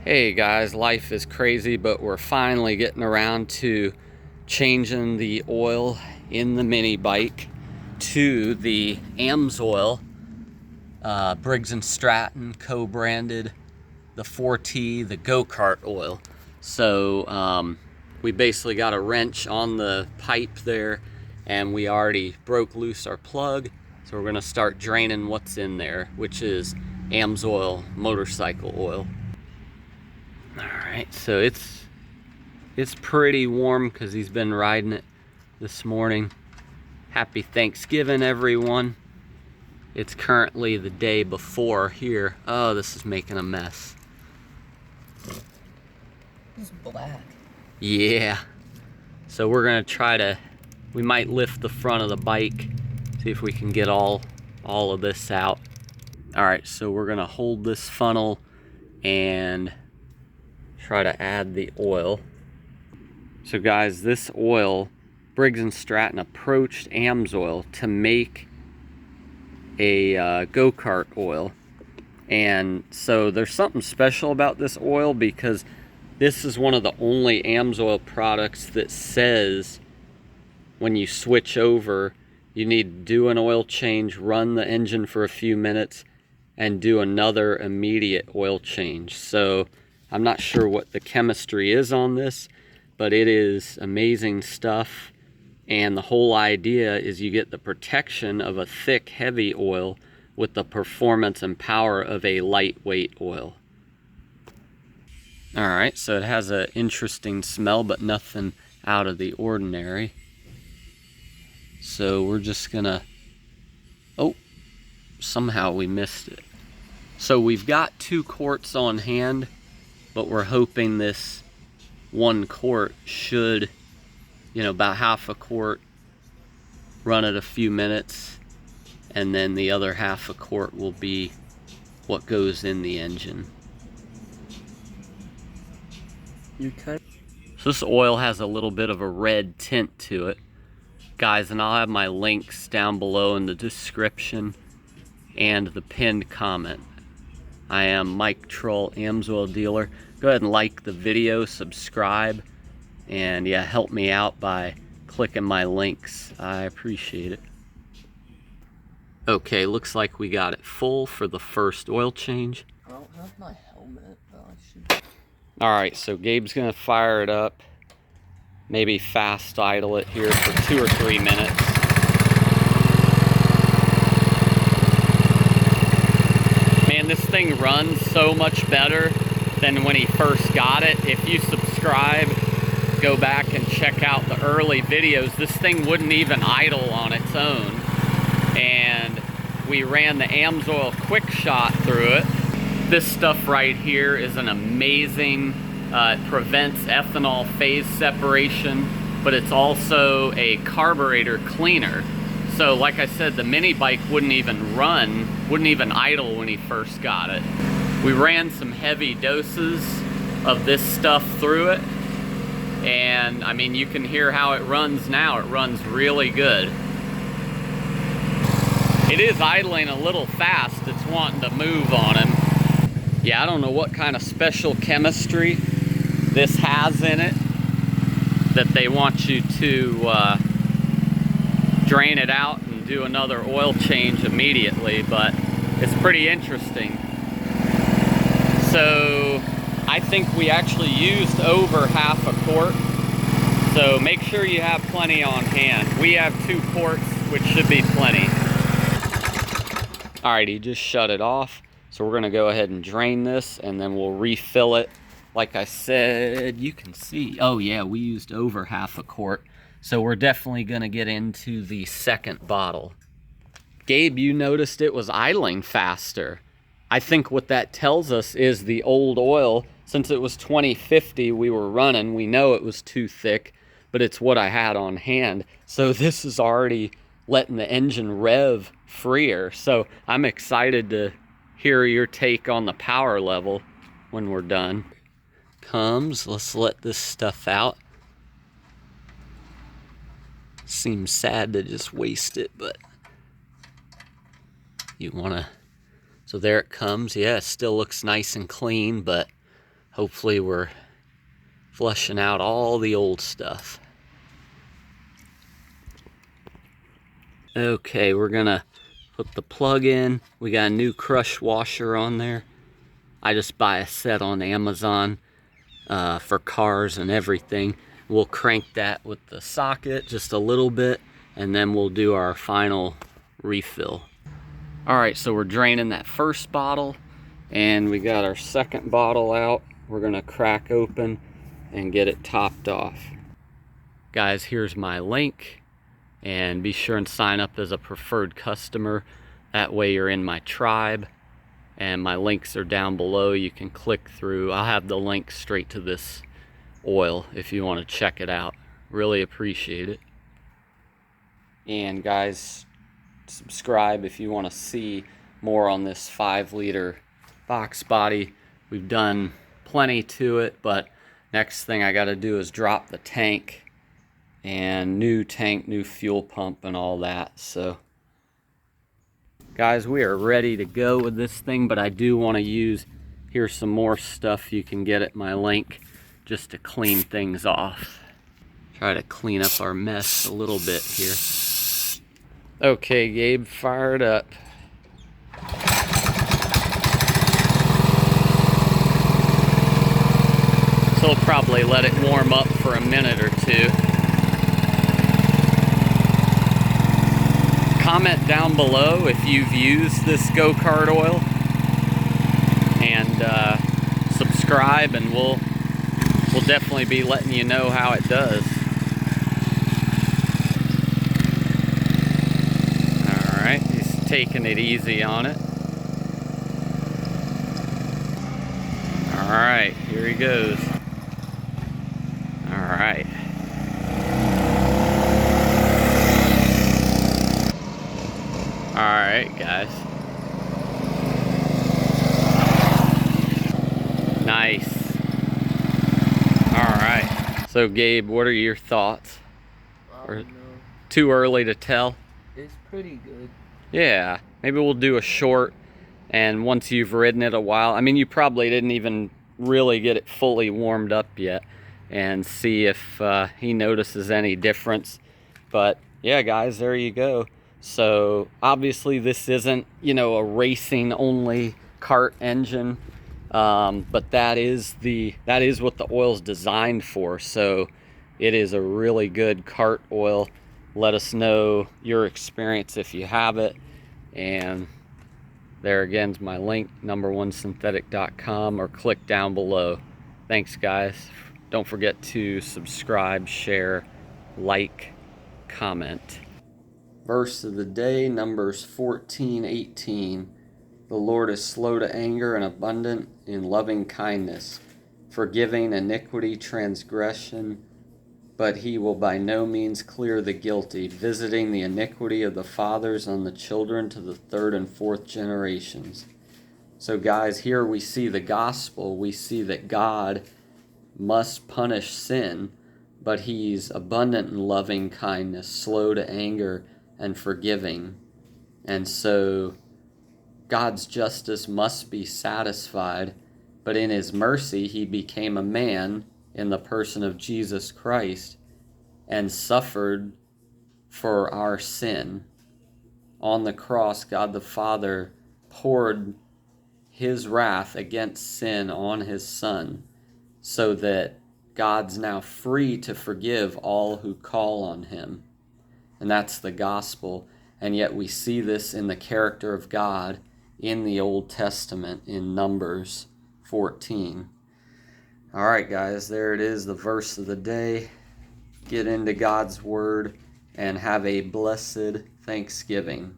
Hey guys, life is crazy, but we're finally getting around to changing the oil in the Minibike to the Amsoil Briggs and Stratton co-branded, the 4T, the Kart oil. So we basically got a wrench on the pipe there, and we already broke loose our plug. So we're gonna start draining what's in there, which is Amsoil motorcycle oil. All right, so it's pretty warm because he's been riding it this morning. Happy Thanksgiving, everyone. It's currently the day before here. Oh, this is making a mess. It's black. Yeah. So we're gonna try to, we might lift the front of the bike, see if we can get all of this out. All right, so we're gonna hold this funnel and try to add the oil. So guys, this oil, Briggs and Stratton approached Amsoil to make a go-kart oil. And so there's something special about this oil because this is one of the only Amsoil products that says when you switch over, you need to do an oil change, run the engine for a few minutes, and do another immediate oil change. So I'm not sure what the chemistry is on this, but it is amazing stuff. And the whole idea is you get the protection of a thick, heavy oil with the performance and power of a lightweight oil. All right, so it has an interesting smell, but nothing out of the ordinary. So we're just gonna, oh, somehow we missed it. So we've got 2 quarts on hand, but we're hoping this 1 quart should, about half a quart, run it a few minutes, and then the other half a quart will be what goes in the engine. So this oil has a little bit of a red tint to it, guys, and I'll have my links down below in the description and the pinned comment. I am Mike Troll, Amsoil dealer. Go ahead and like the video, subscribe, and yeah, help me out by clicking my links. I appreciate it. Okay, looks like we got it full for the first oil change. I don't have my helmet, but I should. Alright, so Gabe's gonna fire it up. Maybe fast idle it here for 2 or 3 minutes. Man, this thing runs so much better than when he first got it. If you subscribe, go back and check out the early videos, this thing wouldn't even idle on its own. And we ran the Amsoil quick shot through it. This stuff right here is an amazing, it prevents ethanol phase separation, but it's also a carburetor cleaner. So like I said, the Minibike wouldn't even run, wouldn't even idle when he first got it. We ran some heavy doses of this stuff through it, and I mean, you can hear how it runs now. It runs really good. It is idling a little fast. It's wanting to move on him. Yeah, I don't know what kind of special chemistry this has in it that they want you to drain it out and do another oil change immediately, but it's pretty interesting. So I think we actually used over half a quart, so make sure you have plenty on hand. We have 2 quarts, which should be plenty. Alright, he just shut it off, so we're gonna go ahead and drain this, and then we'll refill it. Like I said, you can see, oh yeah, we used over half a quart, so we're definitely gonna get into the second bottle. Gabe, you noticed it was idling faster. I think what that tells us is the old oil, since it was 2050 we were running, we know it was too thick, but it's what I had on hand. So this is already letting the engine rev freer. So I'm excited to hear your take on the power level when we're done. Let's let this stuff out. Seems sad to just waste it, but you wanna, so there it comes. Yeah, it still looks nice and clean, but hopefully we're flushing out all the old stuff. Okay, we're gonna put the plug in. We got a new crush washer on there. I just buy a set on Amazon for cars and everything. We'll crank that with the socket just a little bit, and then we'll do our final refill. All right, so we're draining that first bottle, and we got our second bottle out. We're gonna crack open and get it topped off. Guys, here's my link, and be sure and sign up as a preferred customer. That way you're in my tribe, and my links are down below. You can click through. I'll have the link straight to this oil if you want to check it out. Really appreciate it. And guys, subscribe if you want to see more on this 5-liter box body. We've done plenty to it, but next thing I got to do is drop the tank, and new tank, new fuel pump, and all that. So guys, we are ready to go with this thing, but I do want to use, here's some more stuff you can get at my link just to clean things off. Try to clean up our mess a little bit here. Okay, Gabe, fire it up. So we'll probably let it warm up for a minute or two. Comment down below if you've used this go-kart oil, and subscribe, and we'll definitely be letting you know how it does. All right, he's taking it easy on it. All right, here he goes. All right. Alright, guys. Nice. Alright. So, Gabe, what are your thoughts? Or too early to tell? It's pretty good. Yeah. Maybe we'll do a short, and once you've ridden it a while, I mean, you probably didn't even really get it fully warmed up yet, and see if he notices any difference. But, yeah, guys, there you go. So obviously this isn't, you know, a racing only kart engine, but that is what the oil's designed for. So it is a really good kart oil. Let us know your experience if you have it. And there again is my link, number1synthetic.com, or click down below. Thanks, guys. Don't forget to subscribe, share, like, comment. Verse of the day, Numbers 14:18. The Lord is slow to anger and abundant in loving kindness, forgiving iniquity, transgression, but he will by no means clear the guilty, visiting the iniquity of the fathers on the children to the 3rd and 4th generations. So guys, here we see the gospel. We see that God must punish sin, but he's abundant in loving kindness, slow to anger, and forgiving. And so God's justice must be satisfied, but in his mercy he became a man in the person of Jesus Christ and suffered for our sin. On the cross, God the Father poured his wrath against sin on his Son, so that God's now free to forgive all who call on him. And that's the gospel. And yet we see this in the character of God in the Old Testament in Numbers 14. All right, guys, there it is, the verse of the day. Get into God's word and have a blessed Thanksgiving.